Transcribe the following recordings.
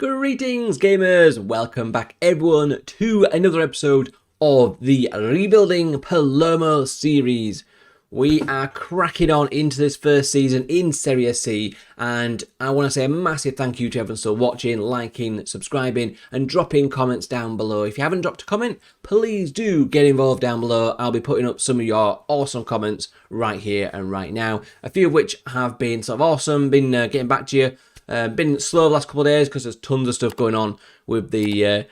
Greetings gamers, welcome back everyone to another episode of the Rebuilding Palermo series. We are cracking on into this first season in Serie C, and I want to say a massive thank you to everyone still watching, liking, subscribing and dropping comments down below. If you haven't dropped a comment, please do get involved down below. I'll be putting up some of your awesome comments right here and right now, a few of which have been sort of awesome, been getting back to you. Been slow the last couple of days because there's tons of stuff going on with the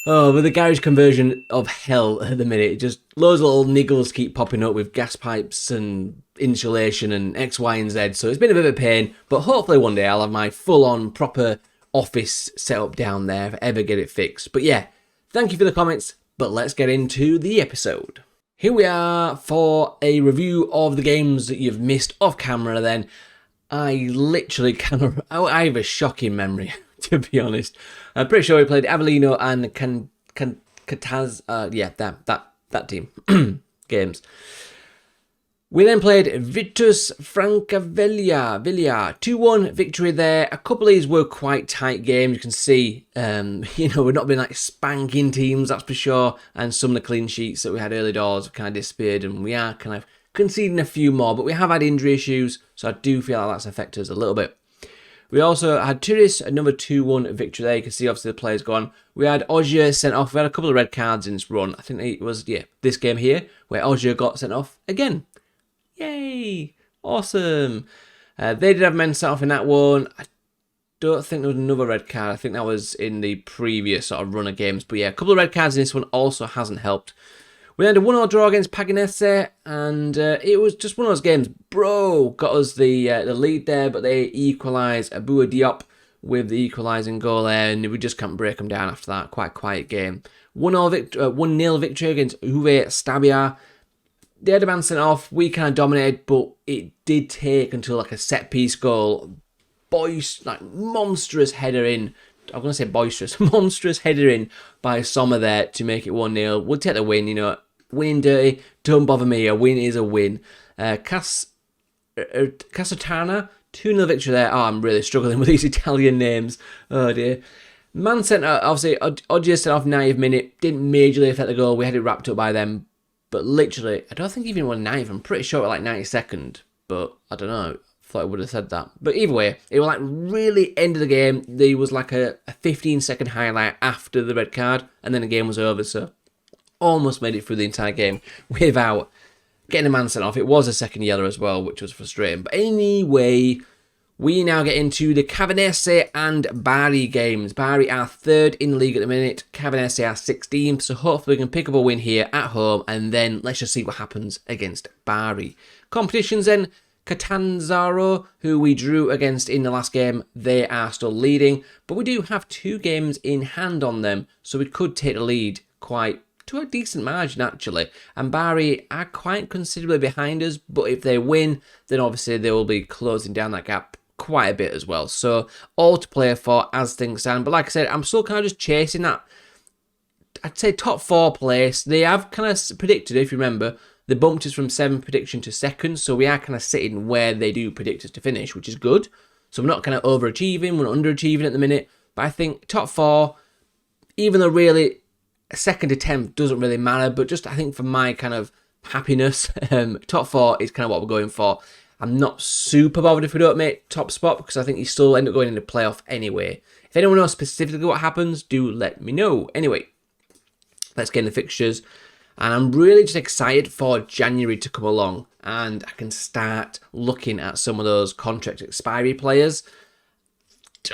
garage conversion of hell at the minute. Just loads of little niggles keep popping up with gas pipes and insulation and X, Y and Z. So it's been a bit of a pain, but hopefully one day I'll have my full-on proper office set up down there if I ever get it fixed. But yeah, thank you for the comments, but let's get into the episode. Here we are for a review of the games that you've missed off camera then. I literally cannot. I have a shocking memory, to be honest. I'm pretty sure we played Avellino and Cataz. That team games. We then played Virtus Francavilla 2-1 victory there. A couple of these were quite tight games. You can see, we've not been like spanking teams, that's for sure. And some of the clean sheets that we had early doors have kind of disappeared, and we are kind of conceding a few more, but we have had injury issues, so I do feel like that's affected us a little bit. We also had Turis, another 2-1 victory there. You can see obviously the players gone. We had Ogier sent off. We had a couple of red cards in this run. I think it was, this game here, where Ogier got sent off again. Yay! Awesome! They did have men sent off in that one. I don't think there was another red card. I think that was in the previous sort of run of games. But yeah, a couple of red cards in this one also hasn't helped. We had a 1-1 draw against Paganese, and it was just one of those games. Bro got us the lead there, but they equalised. Abou Diop with the equalising goal there, and we just can't break them down after that. Quite a quiet game. 1-0 victory against Uwe Stabia. They had a man sent off. We kind of dominated, but it did take until like a set-piece goal. Monstrous header in. I'm going to say boisterous. Monstrous header in by Sommer there to make it 1-0. We'll take the win, Winning dirty, don't bother me. A win is a win. Casatana, 2-0 victory there. Oh, I'm really struggling with these Italian names. Oh, dear. Man sent out, obviously, Ogier sent off 90th minute. Didn't majorly affect the goal. We had it wrapped up by them. But literally, I don't think even won 90th. I'm pretty sure it was like 92nd. But I don't know. Thought I would have said that. But either way, it was like really end of the game. There was like a 15-second highlight after the red card. And then the game was over. So almost made it through the entire game without getting a man sent off. It was a second yellow as well, which was frustrating. But anyway, we now get into the Cavanese and Bari games. Bari are third in the league at the minute. Cavanese are 16th. So hopefully we can pick up a win here at home. And then let's just see what happens against Bari. Competitions then. Catanzaro, who we drew against in the last game, they are still leading. But we do have 2 games in hand on them. So we could take the lead to a decent margin actually, and Bari are quite considerably behind us, but if they win then obviously they will be closing down that gap quite a bit as well, so all to play for as things stand. But like I said, I'm still kind of just chasing that, I'd say top 4 place. They have kind of predicted, if you remember, they bumped us from 7th prediction to 2nd, so we are kind of sitting where they do predict us to finish, which is good. So we're not kind of overachieving, we're not underachieving at the minute, but I think top 4, even though really 2nd attempt doesn't really matter, but just I think for my kind of happiness, top 4 is kind of what we're going for. I'm not super bothered if we don't make top spot, because I think you still end up going into playoff anyway. If anyone knows specifically what happens, do let me know. Anyway, let's get in the fixtures, and I'm really just excited for January to come along, and I can start looking at some of those contract expiry players.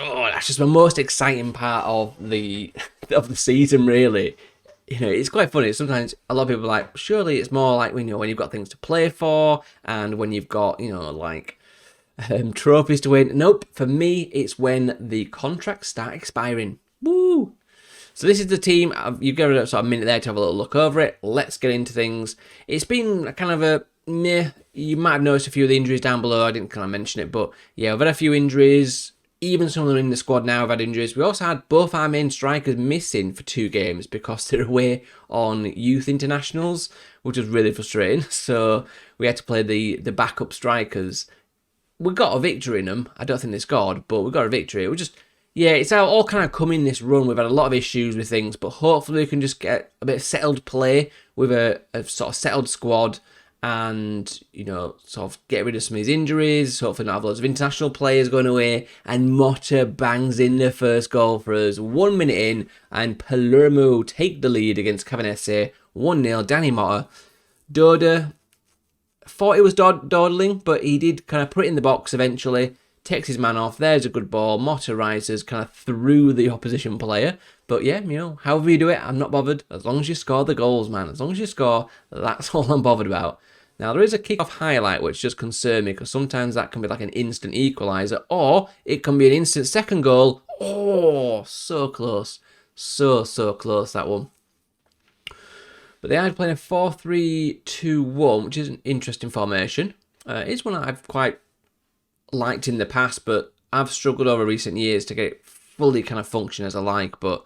Oh, that's just my most exciting part of the season, really. It's quite funny. Sometimes a lot of people are like, surely it's more like when you've got things to play for and when you've got, trophies to win. Nope, for me, it's when the contracts start expiring. Woo! So this is the team. You've got a sort of minute there to have a little look over it. Let's get into things. It's been kind of a meh. You might have noticed a few of the injuries down below. I didn't kind of mention it, but yeah, we've had a few injuries. Even some of them in the squad now have had injuries. We also had both our main strikers missing for 2 games because they're away on youth internationals, which was really frustrating. So we had to play the backup strikers. We got a victory in them. I don't think they scored, but we got a victory. It was just, yeah, it's all kind of come in this run. We've had a lot of issues with things, but hopefully we can just get a bit of settled play with a sort of settled squad and, you know, sort of get rid of some of these injuries, hopefully not have loads of international players going away, and Motta bangs in the first goal for us 1 minute in, and Palermo take the lead against Cavanese, 1-0, Danny Motta. Doda, thought it was dawdling, but he did kind of put it in the box eventually. Takes his man off. There's a good ball. Motta rises kind of through the opposition player. But yeah, you know, however you do it, I'm not bothered. As long as you score the goals, man. As long as you score, that's all I'm bothered about. Now, there is a kick-off highlight which just concerns me because sometimes that can be like an instant equaliser, or it can be an instant second goal. Oh, so close. So close, that one. But they are playing a 4-3-2-1, which is an interesting formation. It's one that I've quite liked in the past, but I've struggled over recent years to get it fully kind of function as I like. But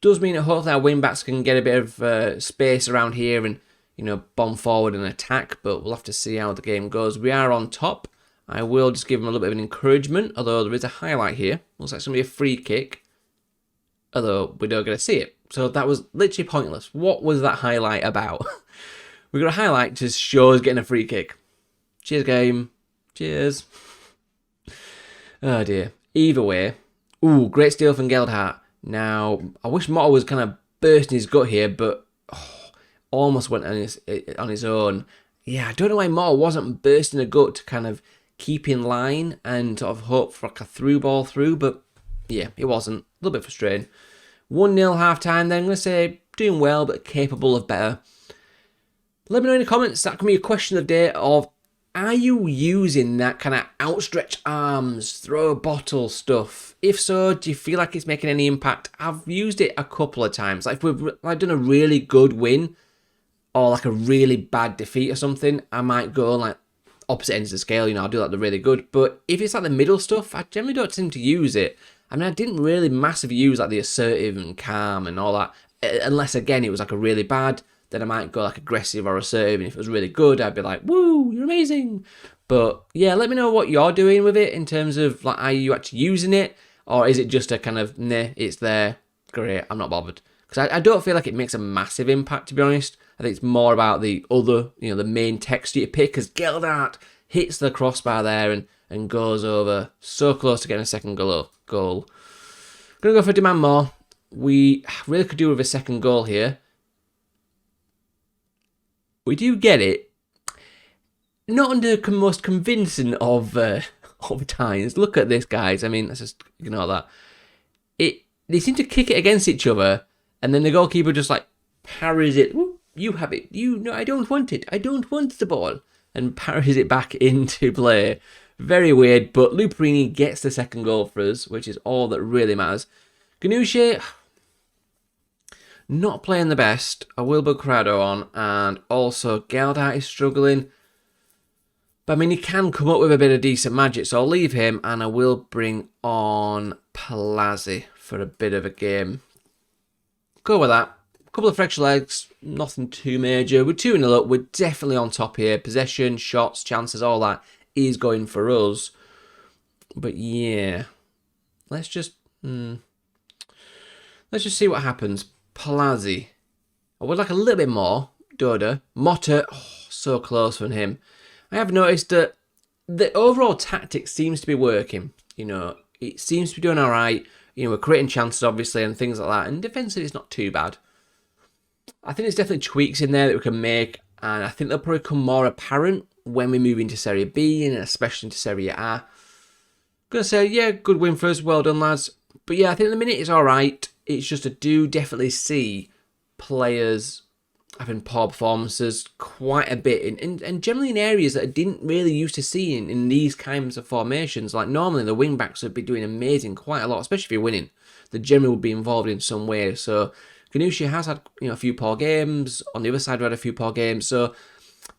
does mean that hopefully our wing backs can get a bit of space around here and, you know, bomb forward and attack. But we'll have to see how the game goes. We are on top. I will just give them a little bit of an encouragement, although there is a highlight here. Looks like it's going to be a free kick, although we don't get to see it. So that was literally pointless. What was that highlight about? We got a highlight to show us getting a free kick. Cheers, game. Cheers. Oh dear. Either way. Ooh, great steal from Geldhart. Now, I wish Motta was kind of bursting his gut here, but almost went on his own. Yeah, I don't know why Motta wasn't bursting a gut to kind of keep in line and sort of hope for like a through ball through, but yeah, it wasn't. A little bit frustrating. 1-0 half time then. I'm going to say doing well, but capable of better. Let me know in the comments. That can be a question of the day of, are you using that kind of outstretched arms, throw a bottle stuff? If so, do you feel like it's making any impact? I've used it a couple of times. Like if we've done a really good win or like a really bad defeat or something, I might go like opposite ends of the scale, you know, I'll do like the really good. But if it's like the middle stuff, I generally don't seem to use it. I mean, I didn't really massively use like the assertive and calm and all that, unless again it was like a really bad. Then I might go like aggressive or assertive, and if it was really good, I'd be like, woo, you're amazing. But yeah, let me know what you're doing with it in terms of like, are you actually using it, or is it just a kind of, nah, it's there, great, I'm not bothered. Because I don't feel like it makes a massive impact, to be honest. I think it's more about the other, you know, the main text you pick, because Geldhart hits the crossbar there and goes over so close to getting a second goal. Gonna go for demand more. We really could do with a second goal here. We do get it. Not under the most convincing of times. Look at this, guys. I mean, let's just ignore that. They seem to kick it against each other, and then the goalkeeper just like parries it. You have it. No, I don't want it. I don't want the ball. And parries it back into play. Very weird, but Luperini gets the second goal for us, which is all that really matters. Ganouche, not playing the best. I will put Crowdo on, and also Geldhart is struggling. But I mean, he can come up with a bit of decent magic, so I'll leave him, and I will bring on Palazzi for a bit of a game. Go with that. A couple of fresh legs, nothing too major. We're 2-0 up. We're definitely on top here. Possession, shots, chances, all that is going for us. But yeah, let's just see what happens. Palazzi. I would like a little bit more. Doda. Motta. Oh, so close from him. I have noticed that the overall tactic seems to be working. You know, it seems to be doing all right. You know, we're creating chances, obviously, and things like that. And defensively, it's not too bad. I think there's definitely tweaks in there that we can make. And I think they'll probably come more apparent when we move into Serie B and especially into Serie A. I'm going to say, yeah, good win for us. Well done, lads. But yeah, I think at the minute it's all right. It's just I do definitely see players having poor performances quite a bit, and generally in areas that I didn't really used to see in these kinds of formations. Like normally the wing backs would be doing amazing quite a lot, especially if you're winning. The general would be involved in some way. So Ganouche has had, you know, a few poor games. On the other side, we had a few poor games. So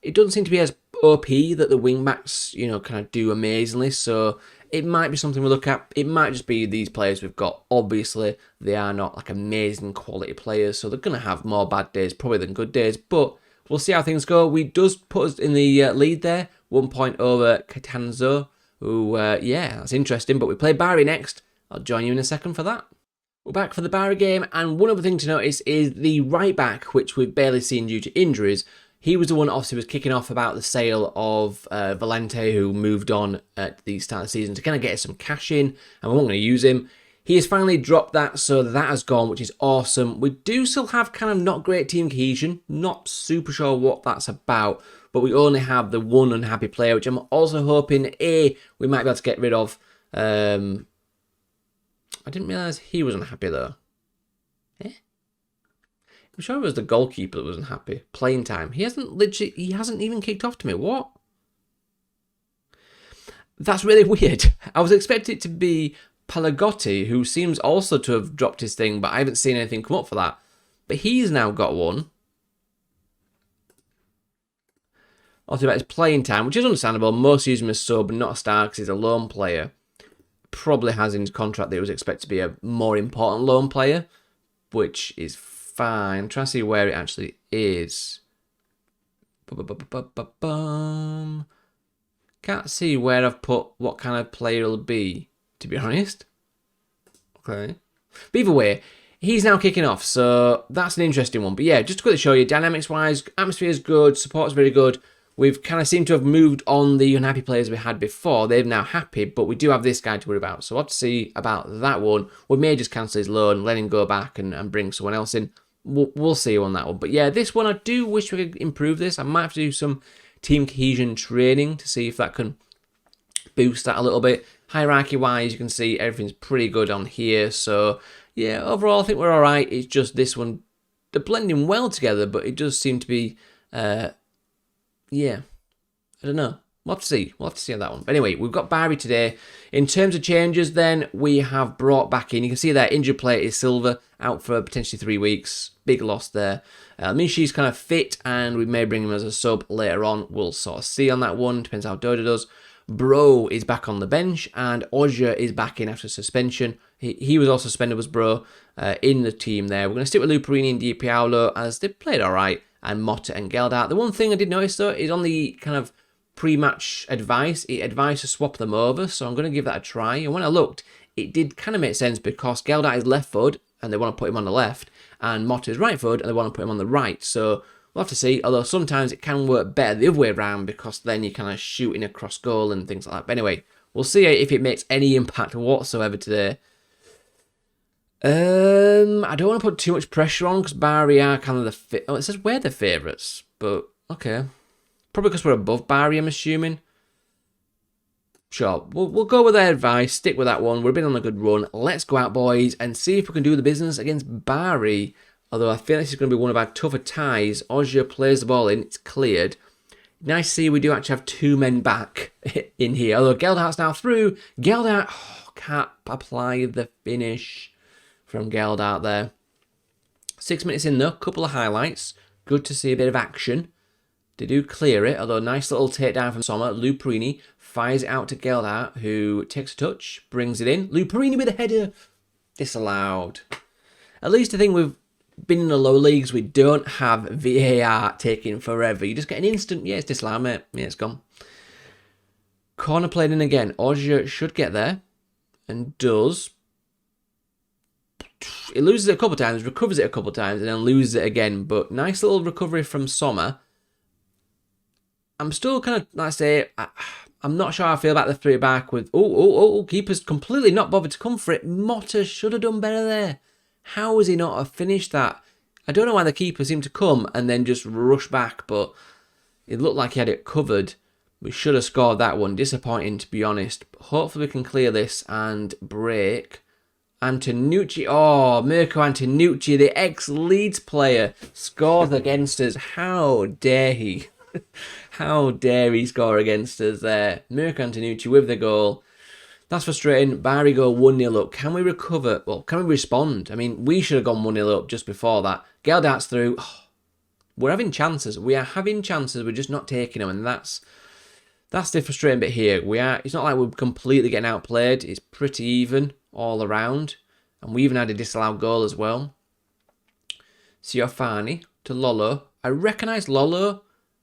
it doesn't seem to be as OP that the wing backs, you know, kind of do amazingly. So it might be something we look at. It might just be these players we've got. Obviously, they are not like amazing quality players, so they're going to have more bad days probably than good days. But we'll see how things go. We does put us in the lead there, 1 point over Catanzo, who, yeah, that's interesting. But we play Bari next, I'll join you in a second for that. We're back for the Bari game, and one other thing to notice is the right back, which we've barely seen due to injuries. He was the one that obviously was kicking off about the sale of Valente, who moved on at the start of the season to kind of get some cash in, and we weren't going to use him. He has finally dropped that, so that has gone, which is awesome. We do still have kind of not great team cohesion. Not super sure what that's about, but we only have the one unhappy player, which I'm also hoping, we might be able to get rid of. I didn't realise he was unhappy, though. I'm sure it was the goalkeeper that was unhappy. Playing time. He hasn't even kicked off to me. What? That's really weird. I was expecting it to be Palagotti, who seems also to have dropped his thing, but I haven't seen anything come up for that. But he's now got one. Also about his playing time, which is understandable. Most use him as sub, not a star, because he's a loan player. Probably has in his contract that he was expected to be a more important loan player, which is fine. I'm trying to see where it actually is. Can't see where I've put what kind of player it'll be, to be honest. Okay. But either way, he's now kicking off, so that's an interesting one. But yeah, just to quickly show you, dynamics-wise, atmosphere is good, support's very good. We've kind of seemed to have moved on the unhappy players we had before. They're now happy, but we do have this guy to worry about. So we'll have to see about that one. We may just cancel his loan, let him go back and bring someone else in. We'll see on that one. But yeah, this one, I do wish we could improve this. I might have to do some team cohesion training to see if that can boost that a little bit. Hierarchy-wise, you can see everything's pretty good on here. So yeah, overall, I think we're all right. It's just this one, they're blending well together, but it does seem to be... yeah, I don't know. We'll have to see. We'll have to see on that one. But anyway, we've got Bari today. In terms of changes, then, we have brought back in. You can see there, injured player is Silva, out for potentially 3 weeks. Big loss there. Mishi's kind of fit, and we may bring him as a sub later on. We'll sort of see on that one. Depends how Doda does. Bro is back on the bench, and Oja is back in after suspension. He was also suspended, was Bro, in the team there. We're going to stick with Luperini and Di Piolo, as they played all right, and Motta and Geldart. The one thing I did notice, though, is on the kind of pre-match advice, it advised to swap them over, so I'm going to give that a try. And when I looked, it did kind of make sense because Geldart is left foot, and they want to put him on the left, and Motta is right foot, and they want to put him on the right. So we'll have to see, although sometimes it can work better the other way around because then you're kind of shooting across goal and things like that. But anyway, we'll see if it makes any impact whatsoever today. I don't want to put too much pressure on because Bari are kind of the... it says we're the favourites, but okay. Probably because we're above Bari, I'm assuming. Sure, we'll go with their advice, stick with that one. We've been on a good run. Let's go out, boys, and see if we can do the business against Bari. Although I feel this is going to be one of our tougher ties. Ozja plays the ball in, it's cleared. Nice to see we do actually have 2 men back in here. Although Geldart's now through. Geldart, can't apply the finish from Geldart there. 6 minutes in though, couple of highlights. Good to see a bit of action. They do clear it, although nice little takedown from Sommer. Luperini fires it out to Geldart, who takes a touch, brings it in. Luperini with a header. Disallowed. At least I think we've been in the lower leagues, we don't have VAR taking forever. You just get an instant, yeah, it's disallowed, mate. Yeah, it's gone. Corner played in again. Ozja should get there, and does. It loses it a couple of times, recovers it a couple of times, and then loses it again. But nice little recovery from Sommer. I'm still kind of, like I say, I'm not sure how I feel about the 3 back with... keeper's completely not bothered to come for it. Motta should have done better there. How has he not have finished that? I don't know why the keeper seemed to come and then just rush back, but it looked like he had it covered. We should have scored that one. Disappointing, to be honest. Hopefully we can clear this and break. Antonucci. Oh, Mirko Antonucci, the ex-Leeds player, scores against us. How dare he? How dare he score against us there. Mirko Antonucci with the goal. That's frustrating. Bari go 1-0 up. Can we recover? Well, can we respond? I mean, we should have gone 1-0 up just before that. Geldart's through. Oh, we're having chances. We are having chances. We're just not taking them. And that's the frustrating bit here. It's not like we're completely getting outplayed. It's pretty even all around. And we even had a disallowed goal as well. Siofani to Lolo. I recognise Lolo.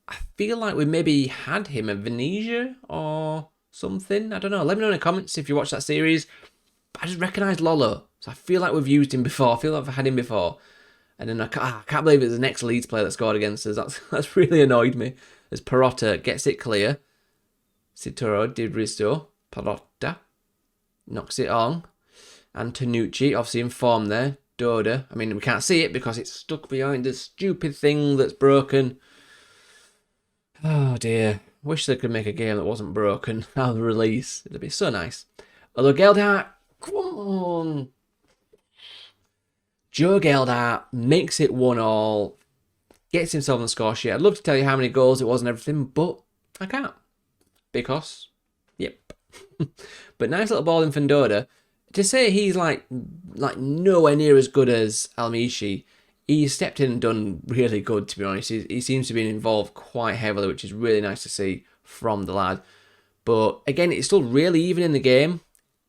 I feel like we maybe had him at Venezia or something. I don't know. Let me know in the comments if you watch that series. I I just recognised Lolo. So I feel like we've used him before. I feel like I've had him before. And then I can't believe it's the next Leeds player that scored against us. That's really annoyed me. As Perotta gets it clear. Sitoro, Di Risto, Perotta knocks it on. Antonucci, obviously in form there. Doda, I mean, we can't see it because it's stuck behind this stupid thing that's broken. Oh dear. Wish they could make a game that wasn't broken. I'll release. It'd be so nice. Although Geldart, come on. Joe Geldart makes it 1-1. Gets himself on the score sheet. I'd love to tell you how many goals it was and everything, but I can't. Because, yep. But nice little ball in Fandora. To say he's like nowhere near as good as Almishi, he stepped in and done really good, to be honest. He seems to be involved quite heavily, which is really nice to see from the lad. But again, it's still really even in the game.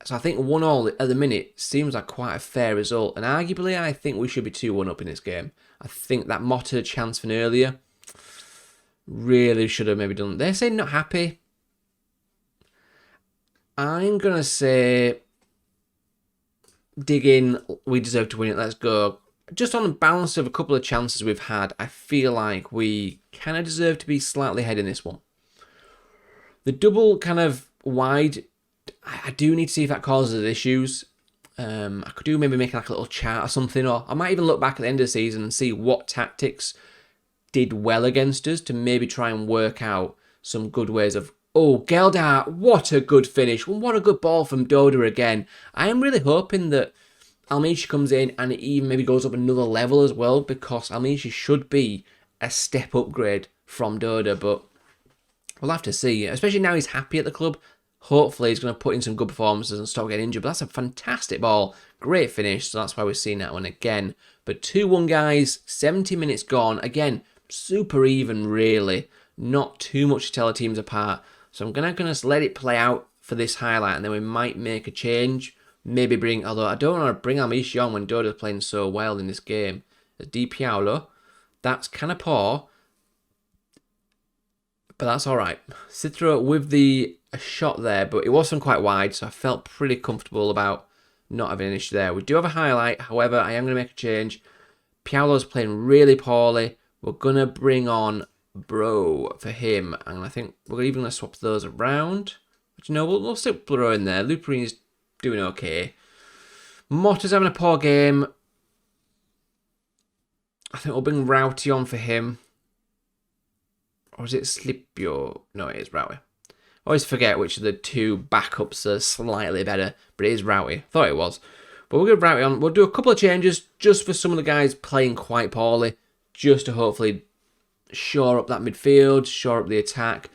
So I think 1-1 at the minute seems like quite a fair result. And arguably, I think we should be 2-1 up in this game. I think that Motta chance from earlier really should have maybe done. They're saying not happy. I'm going to say dig in, we deserve to win it, let's go. Just on the balance of a couple of chances we've had, I feel like we kind of deserve to be slightly ahead in this one. The double kind of wide, I do need to see if that causes issues. I could do maybe make like a little chart or something, or I might even look back at the end of the season and see what tactics did well against us to maybe try and work out some good ways of. Oh, Geldart, what a good finish. What a good ball from Doda again. I am really hoping that Almishi comes in and it even maybe goes up another level as well, because Almishi should be a step upgrade from Doda, but we'll have to see. Especially now he's happy at the club. Hopefully he's going to put in some good performances and stop getting injured. But that's a fantastic ball. Great finish, so that's why we're seeing that one again. But 2-1, guys. 70 minutes gone. Again, super even, really. Not too much to tell the teams apart. So I'm going to let it play out for this highlight, and then we might make a change. Maybe bring, although I don't want to bring Almishi on when Doda's playing so well in this game. Di Piolo, that's kind of poor, but that's all right. Citro with the shot there, but it wasn't quite wide, so I felt pretty comfortable about not having an issue there. We do have a highlight, however, I am going to make a change. Piolo's playing really poorly. We're going to bring on Bro for him, and I think we're even going to swap those around. But you know, we'll stick Bro in there. Luperini's doing okay. Motta's having a poor game. I think we'll bring Rowty on for him. Or is it Slipio? No, it is Rowty. I always forget which of the two backups are slightly better, but it is Rowty. Thought it was. But we'll get Rowty on. We'll do a couple of changes just for some of the guys playing quite poorly, just to hopefully shore up that midfield, shore up the attack.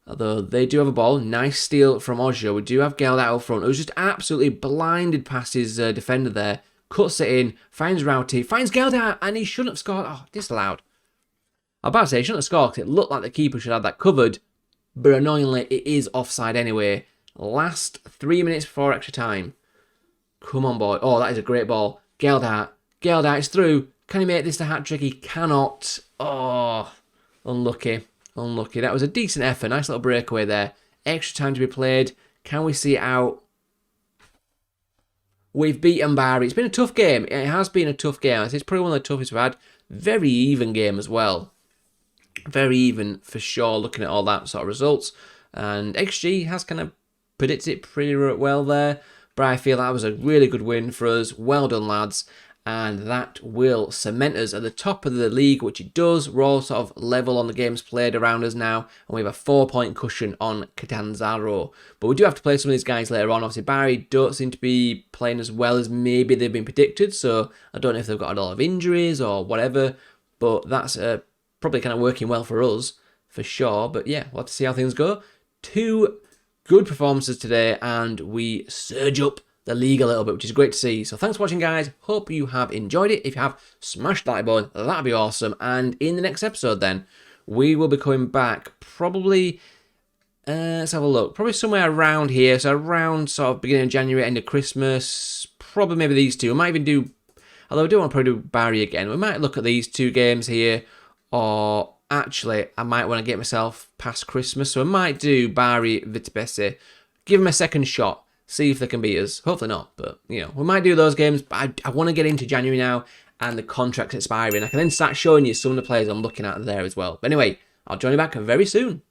Although they do have a ball. Nice steal from Ojo. We do have Geldart out front, who's just absolutely blinded past his defender there. Cuts it in, finds Rowty, finds Geldart, and he shouldn't have scored. Oh, disallowed. I'm about to say he shouldn't have scored because it looked like the keeper should have that covered, but annoyingly it is offside anyway. Last 3 minutes before extra time. Come on, boy. Oh, that is a great ball. Geldart is through. Can he make this a hat-trick? He cannot. Oh, unlucky. Unlucky. That was a decent effort. Nice little breakaway there. Extra time to be played. Can we see it out? We've beaten Bari. It's been a tough game. It has been a tough game. It's probably one of the toughest we've had. Very even game as well. Very even for sure, looking at all that sort of results. And XG has kind of predicted it pretty well there. But I feel that was a really good win for us. Well done, lads. And that will cement us at the top of the league, which it does. We're all sort of level on the games played around us now, and we have a 4-point cushion on Catanzaro. But we do have to play some of these guys later on. Obviously, Bari don't seem to be playing as well as maybe they've been predicted, so I don't know if they've got a lot of injuries or whatever, but that's probably kind of working well for us, for sure. But yeah, we'll have to see how things go. 2 good performances today, and we surge up the league a little bit, which is great to see. So thanks for watching, guys. Hope you have enjoyed it. If you have, smash that like button. That'd be awesome. And in the next episode then, we will be coming back probably, let's have a look, probably somewhere around here. So around sort of beginning of January, end of Christmas, probably maybe these two. We might even do, although I don't want to probably do Bari again, we might look at these 2 games here, or actually I might want to get myself past Christmas. So I might do Bari Vitesse, give them a second shot. see if they can beat us. Hopefully not, but, you know, we might do those games. But I want to get into January now, and the contract's expiring. I can then start showing you some of the players I'm looking at there as well. But anyway, I'll join you back very soon.